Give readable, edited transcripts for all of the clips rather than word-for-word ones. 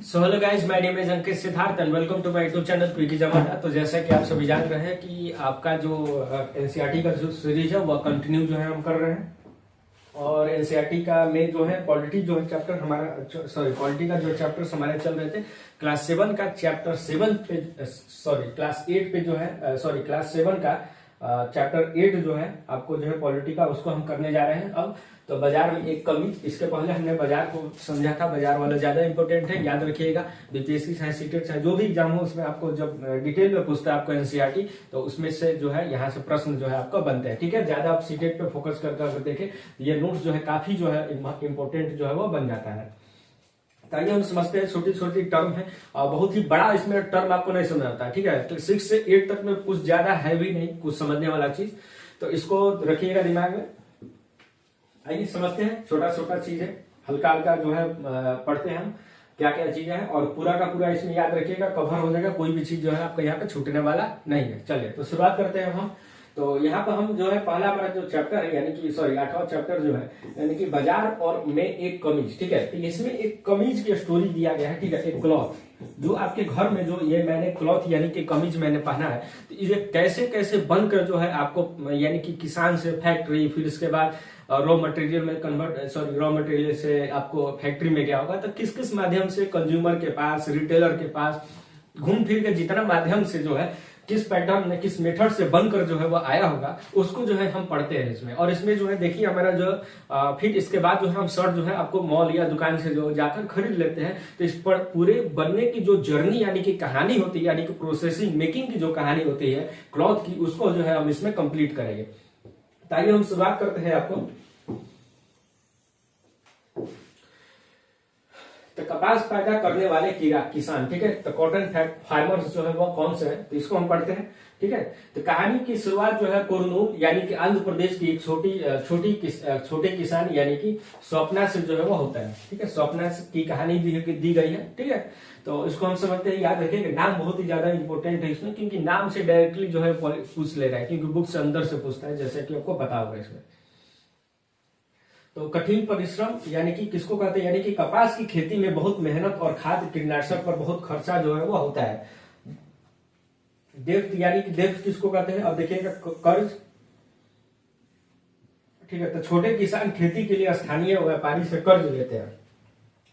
So hello guys, my name is Ankit Siddharth and welcome to my YouTube channel quickie Zamana. तो जैसा कि आप सभी जान रहे हैं कि आपका जो एनसीईआरटी का जो सीरीज है वह कंटिन्यू जो है हम कर रहे हैं। और एनसीईआरटी का में जो है पॉलिटी जो है चैप्टर हमारा पॉलिटी का जो चैप्टर्स हमारे चल रहे थे क्लास 7 का चैप्टर 7 पे क्लास 8 पे जो है क्लास 7 का चैप्टर 8 जो है आपको जो है पॉलिटी का उसको हम करने जा रहे हैं अब। तो बाजार में एक कमी, इसके पहले हमने बाजार को समझा था, बाजार वाला ज्यादा इंपॉर्टेंट है, याद रखिएगा। बीपीएससी चाहे सीटेट चाहे जो भी एग्जाम हो उसमें आपको जब डिटेल में पूछता है आपको एनसीईआरटी, तो उसमें से जो है यहाँ से प्रश्न जो है आपको बनते हैं। ठीक है, ज्यादा आप सीटेट पे फोकस करके अगर देखें ये नोट्स जो है काफी जो है इंपॉर्टेंट जो है वो बन जाता है। ताकि हम समझते हैं छोटी छोटी टर्म है और बहुत ही बड़ा इसमें टर्म आपको नहीं समझ आता है। ठीक है, तो 6 से 8 तक में कुछ ज्यादा हैवी नहीं, कुछ समझने वाला चीज, तो इसको रखिएगा दिमाग में। आइए समझते हैं, छोटा छोटा चीज है, हल्का हल्का जो है पढ़ते हैं हम क्या क्या चीजें हैं, और पूरा का पूरा इसमें याद रखिएगा, कवर हो जाएगा, कोई भी चीज जो है आपका यहाँ पे छूटने वाला नहीं है। चलिए तो शुरुआत करते हैं हम। तो यहाँ पर हम जो है पहला हमारा जो चैप्टर है यानी कि 8वां चैप्टर जो है यानी कि बाजार और में एक कमीज। ठीक है, तो इसमें एक कमीज की स्टोरी दिया गया है। ठीक है, एक क्लॉथ जो आपके घर में जो ये मैंने क्लॉथ यानी कि कमीज मैंने पहना है, तो ये कैसे कैसे बनकर जो है आपको यानी कि किसान से फैक्ट्री, फिर इसके बाद रॉ मटेरियल में रॉ मटेरियल से आपको फैक्ट्री में गया होगा, तो किस किस माध्यम से कंज्यूमर के पास, रिटेलर के पास घूम फिर के जितना माध्यम से जो है किस पैटर्न में किस मेथड से बनकर जो है वो आया होगा उसको जो है हम पढ़ते हैं इसमें। और इसमें जो है देखिए हमारा जो फिर इसके बाद जो है हम शर्ट जो है आपको मॉल या दुकान से जो जाकर खरीद लेते हैं, तो इस पर पूरे बनने की जो जर्नी यानी कि कहानी होती है, यानी कि प्रोसेसिंग मेकिंग की जो कहानी होती है क्लॉथ की, उसको जो है हम इसमें कंप्लीट करेंगे। ताकि हम शुरुआत करते हैं आपको। तो कपास पैदा करने वाले किसान, ठीक है, तो कॉटन फार्मर्स जो है वो कौन से है, तो इसको हम पढ़ते हैं। ठीक है, तो कहानी की शुरुआत जो है कुरनूल यानी कि आंध्र प्रदेश की एक छोटे किसान यानी कि स्वप्ना से जो है वो होता है। ठीक है, स्वप्ना की कहानी दी गई है। ठीक है, तो इसको हम समझते हैं, याद रखिएगा नाम बहुत ही ज्यादा इंपॉर्टेंट है इसमें, क्योंकि नाम से डायरेक्टली जो है पूछ ले रहा है, क्योंकि बुक से अंदर से पूछता है, जैसे कि आपको पता होगा इसमें। तो कठिन परिश्रम यानी कि किसको कहते हैं, यानी कि कपास की खेती में बहुत मेहनत और खाद कीटनाशक पर बहुत खर्चा जो है वो होता है। डेब्ट यानी कि डेब्ट किसको कहते हैं, अब देखिएगा कर्ज। ठीक है, तो छोटे किसान खेती के लिए स्थानीय व्यापारी से कर्ज लेते हैं।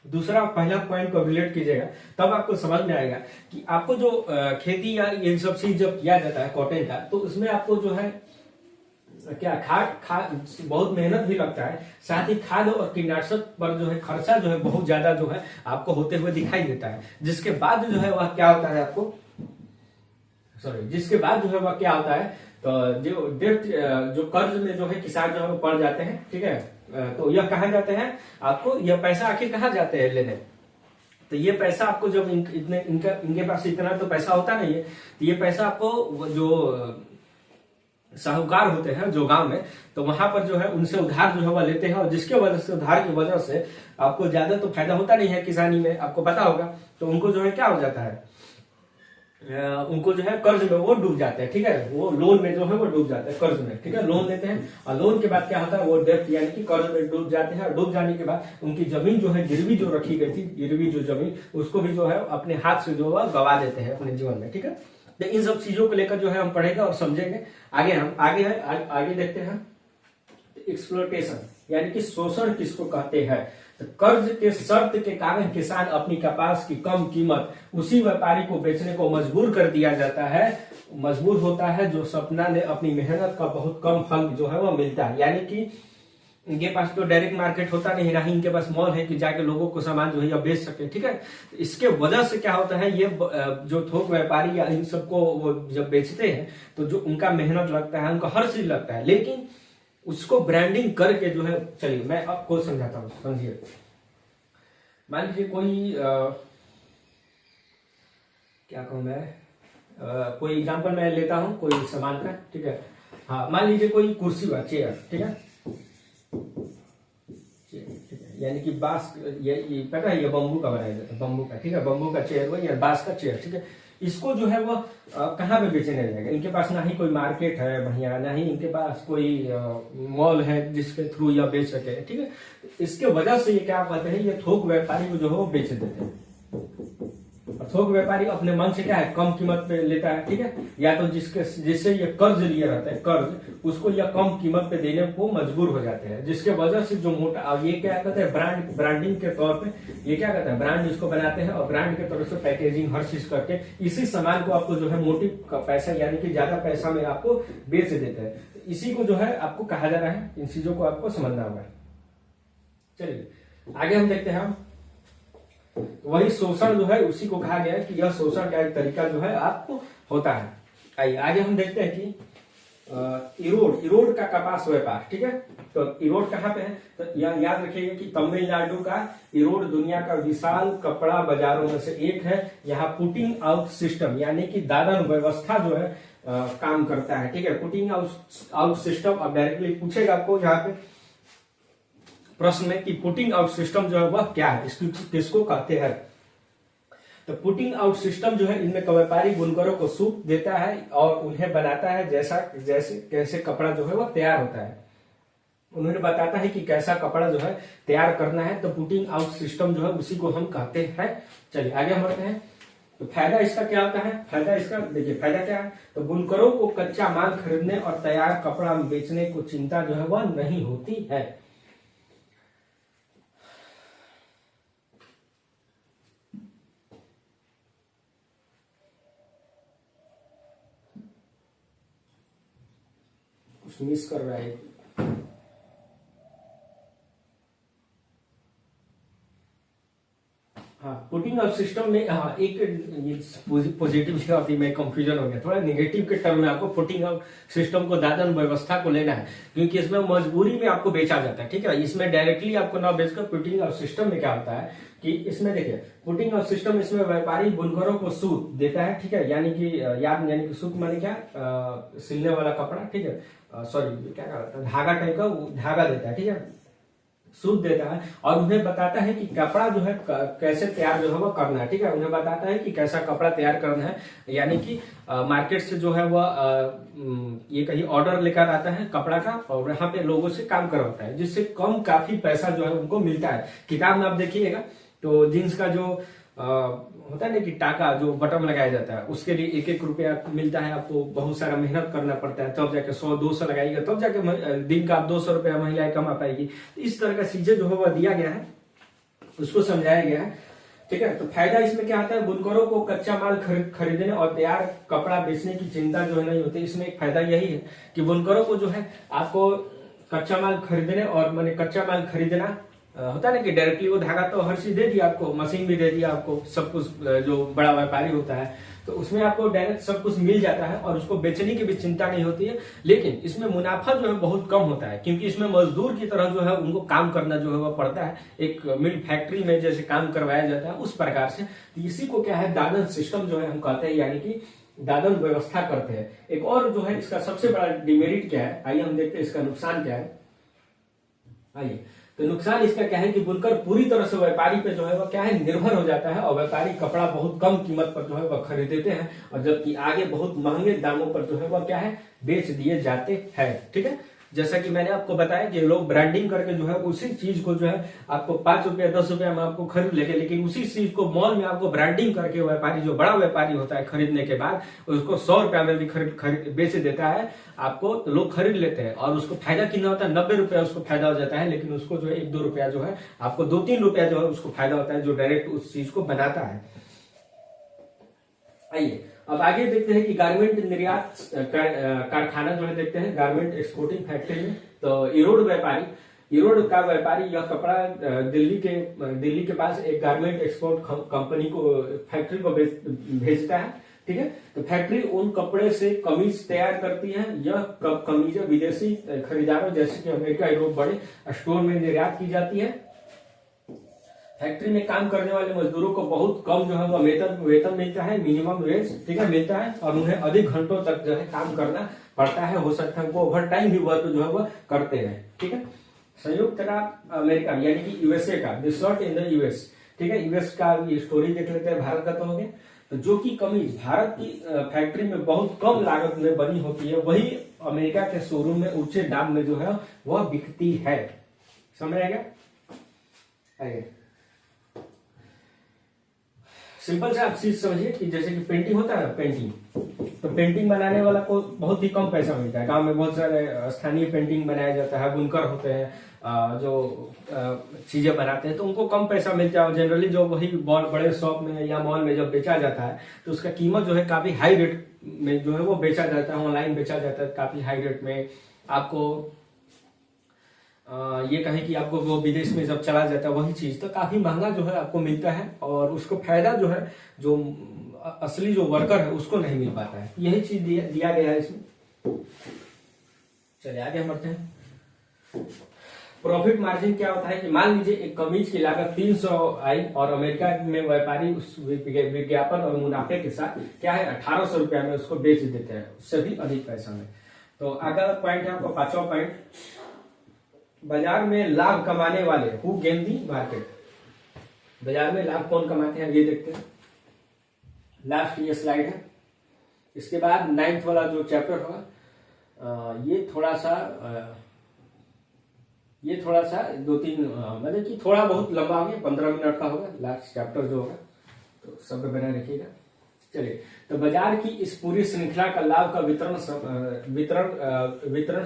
दूसरा पहला पॉइंट को रिलेट कीजिएगा, तब आपको समझ में आएगा कि आपको जो खेती या ये सब चीज जब किया जाता है कॉटन का, तो उसमें आपको जो है क्या खाद बहुत मेहनत भी लगता है, साथ ही खाद और कीटनाशक पर जो है खर्चा जो है बहुत ज्यादा जो है आपको होते हुए दिखाई देता है। जिसके बाद जो है वह क्या होता है आपको जिसके बाद जो है वह क्या होता है, तो जो डेब्ट जो कर्ज में जो है किसान जो है वो पड़ जाते हैं। ठीक है, तो यह कहा जाते हैं आपको, यह पैसा आखिर कहाँ जाते हैं लेने, तो ये पैसा आपको जब इनके पास इतना तो पैसा होता नहीं है, तो ये पैसा आपको जो साहूकार होते हैं जो गांव में, तो वहां पर जो है उनसे उधार जो है वह लेते हैं, और जिसके वजह से उधार की वजह से आपको ज्यादा तो फायदा होता नहीं है किसानी में, आपको पता होगा। तो उनको जो है क्या हो जाता है, उनको जो है कर्ज में वो डूब जाते हैं। ठीक है, वो लोन में जो है वो डूब जाते हैं, कर्ज में। ठीक है, लोन लेते हैं और लोन के बाद क्या होता है, वो डेब्ट यानी कि कर्ज में डूब जाते हैं, और डूब जाने के बाद उनकी जमीन जो है गिरवी जो रखी गई थी, गिरवी जो जमीन, उसको भी जो है अपने हाथ से जो है गवा देते हैं अपने जीवन में। ठीक है, तो इन सब चीजों को लेकर जो है हम पढ़ेंगे और समझेंगे। आगे देखते हैं। एक्सप्लॉयटेशन यानी कि शोषण किसको कहते हैं, तो कर्ज के शर्त के कारण किसान अपनी कपास की कम कीमत उसी व्यापारी को बेचने को मजबूर कर दिया जाता है, मजबूर होता है, जो सपना ने अपनी मेहनत का बहुत कम फल जो है वो मिलता है। यानी कि इनके पास तो डायरेक्ट मार्केट होता नहीं, ना ही इनके पास मॉल है कि जाके लोगों को सामान जो है बेच सके। ठीक है, इसके वजह से क्या होता है, ये जो थोक व्यापारी या इन सबको वो जब बेचते हैं तो जो उनका मेहनत लगता है, उनका हर चीज लगता है, लेकिन उसको ब्रांडिंग करके जो है, चलिए मैं आपको समझाता हूँ, समझिए। मान लीजिए कोई क्या कहूँ मैं, कोई एग्जाम्पल मैं लेता हूँ कोई सामान का। ठीक है, हाँ मान लीजिए कोई कुर्सी हुआ, चेयर। ठीक है, यानी कि बांस, ये पता है ये बम्बू का बनाया जाता है, बम्बू का। ठीक है, बम्बू का चेयर हुआ या बांस का चेयर। ठीक है, इसको जो है वो कहाँ पे बेचने जाएगा, इनके पास ना ही कोई मार्केट है बढ़िया, ना ही इनके पास कोई मॉल है जिसके थ्रू यह बेच सके। ठीक है, इसके वजह से ये क्या कहते हैं, ये थोक व्यापारी को जो है वो बेच देते हैं। थोक व्यापारी अपने मन से क्या है कम कीमत पे लेता है, ठीक है, या तो जिससे ये कर्ज लिया रहता है कर्ज, उसको यह कम कीमत पे देने को मजबूर हो जाते हैं, जिसके वजह से जो मोटा, अब ये क्या कहते हैं ब्रांडिंग के तौर पे ये क्या कहते हैं ब्रांड इसको बनाते हैं और ब्रांड के तरफ से पैकेजिंग हर चीज करके इसी सामान को आपको जो है मोटी पैसा यानी कि ज्यादा पैसा में आपको बेच देते हैं। इसी को जो है आपको कहा जा रहा है, इन चीजों को आपको समझना होगा। चलिए आगे हम देखते हैं। हम वही शोषण जो है उसी को कहा गया है कि यह शोषण का एक तरीका जो है आपको होता है। आइए आगे हम देखते हैं कि इरोड का कपास व्यापार, ठीक है, तो इरोड कहाँ पे है, तो यह याद रखिएगा कि तमिलनाडु का इरोड दुनिया का विशाल कपड़ा बाजारों में से एक है। यहाँ पुटिंग आउट सिस्टम यानी कि दादन व्यवस्था जो है काम करता है, ठीक है, पुटिंग आउट सिस्टम। अब डायरेक्टली पूछेगा आपको यहाँ पे प्रश्न में कि पुटिंग आउट सिस्टम जो है वह क्या है, किसको कहते हैं। तो पुटिंग आउट सिस्टम जो है इनमें व्यापारी बुनकरों को सूट देता है और उन्हें बनाता है कैसे कपड़ा जो है वह तैयार होता है, उन्होंने बताता है कि कैसा कपड़ा जो है तैयार करना है। तो पुटिंग आउट सिस्टम जो है उसी को हम कहते हैं। चलिए आगे हम बढ़ते हैं। तो फायदा इसका क्या होता है, फायदा इसका देखिए फायदा क्या है, तो बुनकरों को कच्चा माल खरीदने और तैयार कपड़ा बेचने को चिंता जो है वह नहीं होती है। कुछ मिस कर रहा है। हाँ, पुटिंग आउट सिस्टम में हाँ एक पॉजिटिव लिखा होती है, मैं कंफ्यूजन हो गया थोड़ा, नेगेटिव के टर्म में आपको पुटिंग आउट सिस्टम को दादन व्यवस्था को लेना है, क्योंकि इसमें मजबूरी में आपको बेचा जाता है, ठीक है। इसमें डायरेक्टली आपको ना बेचकर पुटिंग आउट सिस्टम में क्या होता है कि इसमें देखिए पुटिंग आउट सिस्टम, इसमें व्यापारी बुनकरों को सूत देता है, ठीक है, यानी कि सूत माने क्या, सिलने वाला कपड़ा, ठीक है, सॉरी क्या कहता है धागा टाइप का धागा देता है, ठीक है, सूत देता है और उन्हें बताता है कि कपड़ा जो है कैसे तैयार जो है वह करना है, ठीक है, उन्हें बताता है कि कैसा कपड़ा तैयार करना है, यानी कि मार्केट से जो है वह ये कहीं ऑर्डर लेकर आता है कपड़ा का और यहाँ पे लोगों से काम करवाता है, जिससे काफी पैसा जो है उनको मिलता है। किताब में आप देखिएगा तो जींस का जो होता है ना कि टाका जो बटन लगाया जाता है उसके लिए 1-1 रुपया मिलता है, आपको बहुत सारा मेहनत करना पड़ता है, तब जाके 100-200 लगाइएगा, तब जाके दिन का आप 200 रुपया महिलाएं कमा पाएगी। तो इस तरह का चीजें जो है वह दिया गया है, उसको समझाया गया है, ठीक है। तो फायदा इसमें क्या आता है, बुनकरों को कच्चा माल खरीदने और तैयार कपड़ा बेचने की चिंता जो है नहीं होती। इसमें एक फायदा यही है कि बुनकरों को जो है आपको कच्चा माल खरीदने और मैंने कच्चा माल खरीदना होता है ना कि डायरेक्टली वो धागा तो हर चीज दे दिया आपको, मशीन भी दे दिया आपको, सब कुछ जो बड़ा व्यापारी होता है तो उसमें आपको डायरेक्ट सब कुछ मिल जाता है और उसको बेचने की भी चिंता नहीं होती है। लेकिन इसमें मुनाफा जो है बहुत कम होता है, क्योंकि इसमें मजदूर की तरह जो है उनको काम करना जो है वह पड़ता है, एक मिल फैक्ट्री में जैसे काम करवाया जाता है उस प्रकार से। तो इसी को क्या है दादन सिस्टम जो है हम कहते हैं, यानी कि दादन व्यवस्था करते हैं। एक और जो है इसका सबसे बड़ा डिमेरिट क्या है, आइए हम देखते हैं इसका नुकसान क्या है। आइए तो नुकसान इसका क्या है कि बुनकर पूरी तरह से व्यापारी पे जो है वह क्या है निर्भर हो जाता है और व्यापारी कपड़ा बहुत कम कीमत पर जो है वह खरीद देते हैं और जबकि आगे बहुत महंगे दामों पर जो है वह क्या है बेच दिए जाते हैं, ठीक है। जैसा कि मैंने आपको बताया कि लोग ब्रांडिंग करके जो है उसी चीज को जो है आपको 5 रुपया 10 रुपया में आपको खरीद लेंगे, लेकिन उसी चीज को मॉल में आपको ब्रांडिंग करके व्यापारी जो बड़ा व्यापारी होता है खरीदने के बाद उसको 100 रुपया में भी खरीद बेच देता है आपको, तो लोग खरीद लेते हैं और उसको फायदा कितना होता है 90 रुपया उसको फायदा हो जाता है, लेकिन उसको जो है 1-2 रुपया जो है आपको 2-3 रुपया जो है उसको फायदा होता है जो डायरेक्ट उस चीज को बनाता है। आइए अब आगे देखते हैं कि गारमेंट निर्यात कारखाना जो है देखते हैं गारमेंट एक्सपोर्टिंग फैक्ट्री में। तो इरोड का व्यापारी यह कपड़ा दिल्ली के पास एक गारमेंट एक्सपोर्ट कंपनी को फैक्ट्री को भेजता है, ठीक है। तो फैक्ट्री उन कपड़े से कमीज तैयार करती है। यह कमीजें विदेशी खरीदारों जैसे कि अमेरिका, यूरोप बड़े स्टोर में निर्यात की जाती है। फैक्ट्री में काम करने वाले मजदूरों को बहुत कम जो है वह वेतन मिलता है, मिनिमम वेज, ठीक है, मिलता है और उन्हें अधिक घंटों तक जो है काम करना पड़ता है, हो सकता है उनको ओवर टाइम भी वर्क जो है वह करते हैं, ठीक है। संयुक्त राज्य अमेरिका यानी कि यूएसए का रिसोर्ट इन द यूएस, ठीक है, यूएस का ये स्टोरी देख लेते हैं। भारत का तो हो गया, तो जो कि कमीज भारत की फैक्ट्री में बहुत कम लागत में बनी होती है वही अमेरिका के शोरूम में ऊंचे दाम में जो है वह बिकती है। समझ आएगा? सिंपल से आप चीज समझिए कि जैसे कि पेंटिंग होता है ना, पेंटिंग, तो पेंटिंग बनाने वाला को बहुत ही कम पैसा मिलता है। गांव में बहुत सारे स्थानीय पेंटिंग बनाया जाता है, बुनकर होते हैं जो चीजें बनाते हैं, तो उनको कम पैसा मिलता है। और जनरली जो वही बहुत बड़े शॉप में या मॉल में जब बेचा जाता है तो उसका कीमत जो है काफी हाई रेट में जो है वो बेचा जाता है, ऑनलाइन बेचा जाता है काफी हाई रेट में। आपको ये कहें कि आपको वो विदेश में जब चला जाता है वही चीज तो काफी महंगा जो है आपको मिलता है, और उसको फायदा जो है जो असली जो वर्कर है उसको नहीं मिल पाता है। यही चीज दिया गया है इसमें। चलिए आगे हम बढ़ते हैं। प्रॉफिट मार्जिन क्या होता है कि मान लीजिए एक कमीज की लागत 300 आई और अमेरिका में व्यापारी उस विज्ञापन और मुनाफे के साथ क्या है 1800 रुपया में उसको बेच देते हैं, उससे भी अधिक पैसा में। तो अगला पॉइंट है आपको पांचवा पॉइंट, बाजार में लाभ कमाने वाले, हु गेन दी मार्केट। बाजार में लाभ कौन कमाते हैं ये देखते हैं, लास्ट ये स्लाइड है। इसके बाद 9th वाला जो चैप्टर होगा ये थोड़ा सा 2-3 मतलब कि थोड़ा बहुत लंबा हो गया, 15 मिनट का होगा लास्ट चैप्टर जो होगा, तो सब बना रखिएगा। चलिए, तो बाजार की इस पूरी श्रृंखला का लाभ का वितरण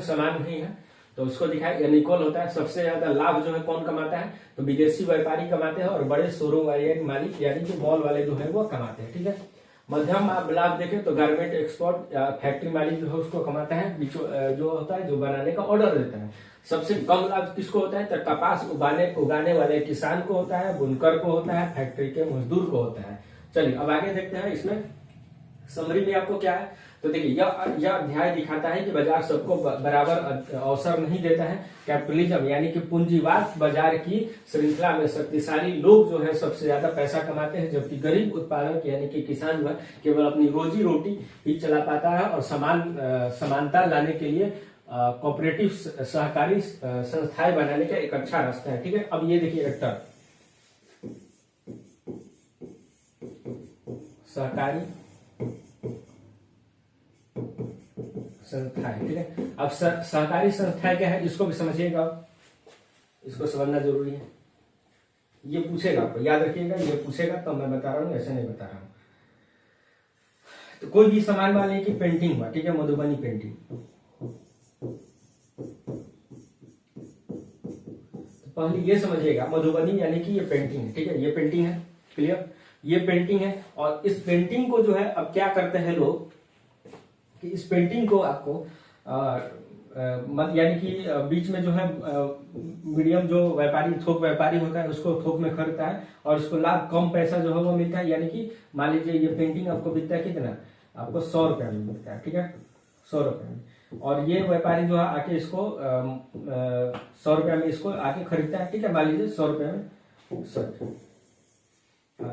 समान नहीं है, तो उसको दिखाया अनइक्वल होता है। सबसे ज्यादा लाभ जो है कौन कमाता है, तो विदेशी व्यापारी कमाते हैं और बड़े शोरूम वाले मालिक यानी कि मॉल वाले जो है वो कमाते हैं, ठीक है। मध्यम आप लाभ देखें तो गारमेंट एक्सपोर्ट या फैक्ट्री मालिक जो है उसको कमाता है, जो होता है जो बनाने का ऑर्डर देता है। सबसे कम लाभ किसको होता है, तो कपास उगाने वाले किसान को होता है, बुनकर को होता है, फैक्ट्री के मजदूर को होता है। चलिए अब आगे देखते हैं इसमें समरी में आपको क्या है। तो देखिए यह अध्याय दिखाता है कि बाजार सबको बराबर अवसर नहीं देता है। कैपिटलिज्म यानी कि पूंजीवाद बाजार की श्रृंखला में शक्तिशाली लोग जो है सबसे ज्यादा पैसा कमाते हैं, जबकि गरीब उत्पादक यानी कि किसान जो है केवल अपनी रोजी रोटी ही चला पाता है। और समानता लाने के लिए कोऑपरेटिव सहकारी संस्थाएं बनाने का एक अच्छा रास्ता है, ठीक है। अब ये देखिए एक्टर सहकारी संस्थाएं, ठीक है। अब सहकारी संस्थाएं क्या है इसको भी समझिएगा, इसको समझना जरूरी है। ये पूछेगा आपको, याद रखिएगा, ये पूछेगा तो मैं बता रहा हूँ, ऐसे नहीं बता रहा हूँ। तो कोई भी सामान मान लीजिए कि पेंटिंग हुआ, ठीक है, मधुबनी पेंटिंग, तो पहले ये समझिएगा मधुबनी यानी कि ये पेंटिंग है, ठीक है, ये पेंटिंग है, क्लियर, ये पेंटिंग है। और इस पेंटिंग को जो है अब क्या करते हैं लोग कि इस पेंटिंग को आपको यानी कि बीच में जो है मीडियम जो व्यापारी थोक व्यापारी होता है उसको थोक में खरीदता है और उसको लाभ कम पैसा जो है वो मिलता है। यानी कि मान लीजिए ये पेंटिंग आपको मिलता है कितना, आपको 100 रुपया में मिलता है, ठीक है, 100 रुपया में। और ये व्यापारी जो है आके इसको 100 रुपया में इसको आके खरीदता है, ठीक है, मान लीजिए 100 रुपया में,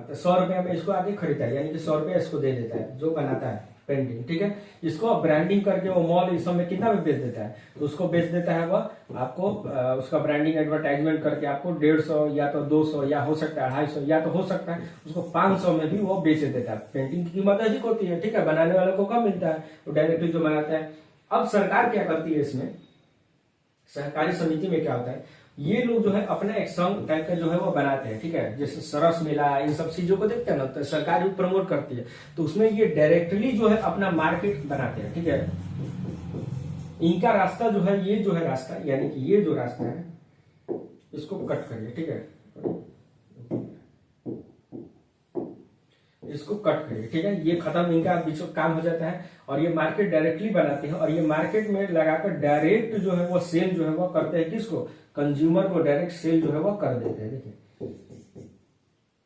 तो 100 रुपया में इसको आके खरीदता है, यानी कि 100 रुपया इसको दे देता है जो बनाता है पेंटिंग, ठीक है। इसको ब्रांडिंग करके वो मॉल इस समय कितना में बेच देता है, तो उसको बेच देता है वह आपको उसका ब्रांडिंग एडवर्टाइजमेंट करके आपको 150 या तो 200 या हो सकता है 250 या तो हो सकता है उसको 500 में भी वो बेच देता है। पेंटिंग की कीमत अधिक होती है, ठीक है, बनाने वाले को कम मिलता है, तो डायरेक्टली जो बनाता है। अब सरकार क्या करती है इसमें, सहकारी समिति में क्या होता है, ये लोग जो है अपना एक संघ टाइप का जो है वो बनाते हैं, ठीक है, जैसे सरस मेला इन सब चीजों को देखते हैं ना, तो सरकार भी प्रमोट करती है, तो उसमें ये डायरेक्टली जो है अपना मार्केट बनाते हैं, ठीक है। इनका रास्ता जो है ये जो है रास्ता, यानी कि ये जो रास्ता है इसको कट करिए, ठीक है, इसको कट करिए, ठीक है, ये खत्म, इनका बीचों काम हो जाता है। और ये मार्केट डायरेक्टली बनाते हैं और ये मार्केट में लगाकर डायरेक्ट जो है वो सेल जो है वो करते हैं, किसको, कंज्यूमर को डायरेक्ट सेल जो है वो कर देते हैं, देखिए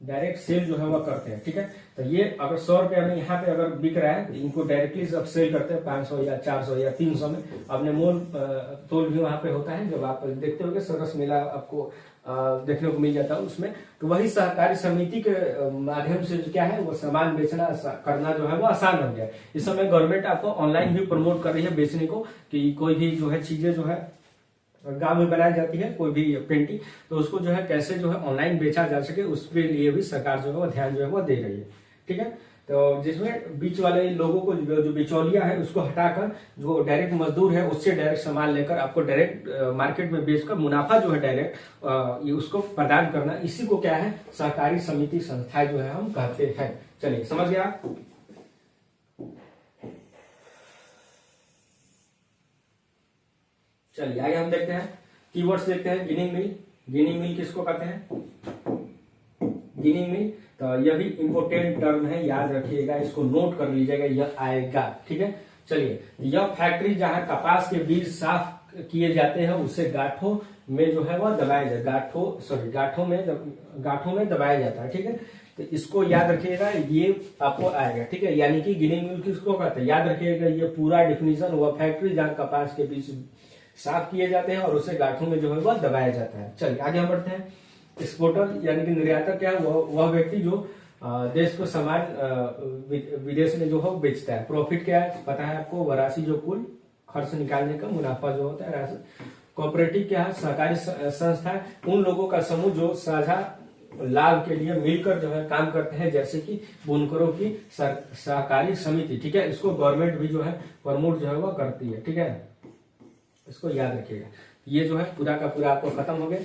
डायरेक्ट सेल जो है वो करते हैं, ठीक है। तो ये अगर 100 रुपया में यहाँ पे अगर बिक रहा है तो इनको डायरेक्टली सब सेल करते हैं 500 या 400 या 300 में। अपने मोल तोल भी वहां पे होता है, जब आप देखते होंगे सरस मेला आपको देखने को मिल जाता है उसमें, तो वही सहकारी समिति के माध्यम से क्या है वो सामान बेचना करना जो है वो आसान हो गया। इस समय गवर्नमेंट आपको ऑनलाइन भी प्रमोट कर रही है बेचने को, कि कोई भी जो है चीजें जो है गांव में बनाई जाती है कोई भी पेंटिंग, तो उसको जो है कैसे जो है ऑनलाइन बेचा जा सके उसके लिए भी सरकार जो है वो ध्यान जो है वो दे रही है, ठीक है। तो जिसमें बीच वाले लोगों को जो बिचौलिया है उसको हटाकर जो डायरेक्ट मजदूर है उससे डायरेक्ट सामान लेकर आपको डायरेक्ट मार्केट में बेचकर मुनाफा जो है डायरेक्ट ये उसको प्रदान करना, इसी को क्या है सहकारी समिति संस्थाएं जो है हम कहते हैं। चलिए समझ गया। चलिए आगे हम देखते हैं कीवर्ड्स देखते हैं। गिनिंग मिल, गिनिंग मिल किसको कहते हैं? गिनिंग मिल, तो यह भी इंपोर्टेंट टर्म है, याद रखिएगा, इसको नोट कर लीजिएगा, यह आएगा। ठीक है, चलिए यह फैक्ट्री जहां कपास के बीज साफ किए जाते हैं उसे गांठों में जो है वह दबाया जाता है, गांठों में दबाया जाता है। ठीक है, तो इसको याद रखिएगा, ये आपको आएगा। ठीक है, यानी कि गिनिंग मिल किसको कहते हैं, याद रखिएगा, ये पूरा डिफिनीशन वह फैक्ट्री जहां कपास के बीज साफ किए जाते हैं और उसे गांठों में जो है वह दबाया जाता है। चलिए आगे हम बढ़ते हैं। एक्सपोर्टर यानी कि निर्यातक क्या है, वह व्यक्ति जो देश को सामान विदेश में जो है बेचता है। प्रॉफिट क्या है पता है आपको, वह राशि जो कुल खर्च निकालने का मुनाफा जो होता है राशि। कोऑपरेटिव क्या है, सहकारी संस्था, उन लोगों का समूह जो साझा लाभ के लिए मिलकर जो है काम करते हैं, जैसे कि बुनकरों की सहकारी समिति। ठीक है, इसको गवर्नमेंट भी जो है प्रमोट जो है वह करती है। ठीक है, इसको याद रखिएगा। ये जो है पूरा का पूरा आपको खत्म हो गया।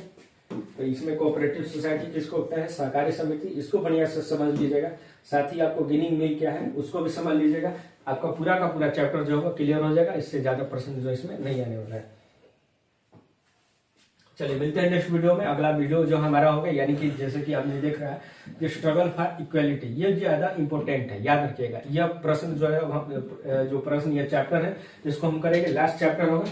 तो इसमें कोऑपरेटिव सोसाइटी किसको होता है, सहकारी समिति, इसको बढ़िया से समझ लीजिएगा। साथ ही आपको गिनिंग मिल क्या है उसको भी समझ लीजिएगा। आपका पूरा का पूरा चैप्टर जो होगा क्लियर हो जाएगा, इससे ज्यादा प्रश्न जो इसमें नहीं आने वाला है। चलिए मिलते हैं नेक्स्ट वीडियो में। अगला वीडियो जो हमारा होगा, यानी कि जैसे कि आपने देख रहा है कि स्ट्रगल फॉर इक्वलिटी, ये ज्यादा इंपॉर्टेंट है, याद रखिएगा। यह प्रश्न जो है जो प्रश्न यह चैप्टर है जिसको हम करेंगे, लास्ट चैप्टर होगा।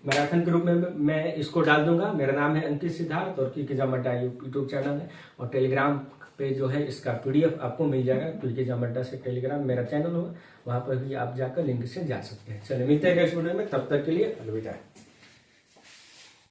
मैराथन के रूप में मैं इसको डाल दूंगा। मेरा नाम है अंकित सिद्धार्थ और क्विक एग्जाम अड्डा यूट्यूब चैनल है, और टेलीग्राम पे जो है इसका PDF आपको मिल जाएगा। क्विक एग्जाम अड्डा से टेलीग्राम मेरा चैनल होगा, वहां पर भी आप जाकर लिंक से जा सकते हैं। चलिए मिलते हैं नेक्स्ट वीडियो में, तब तक के लिए अलविदा।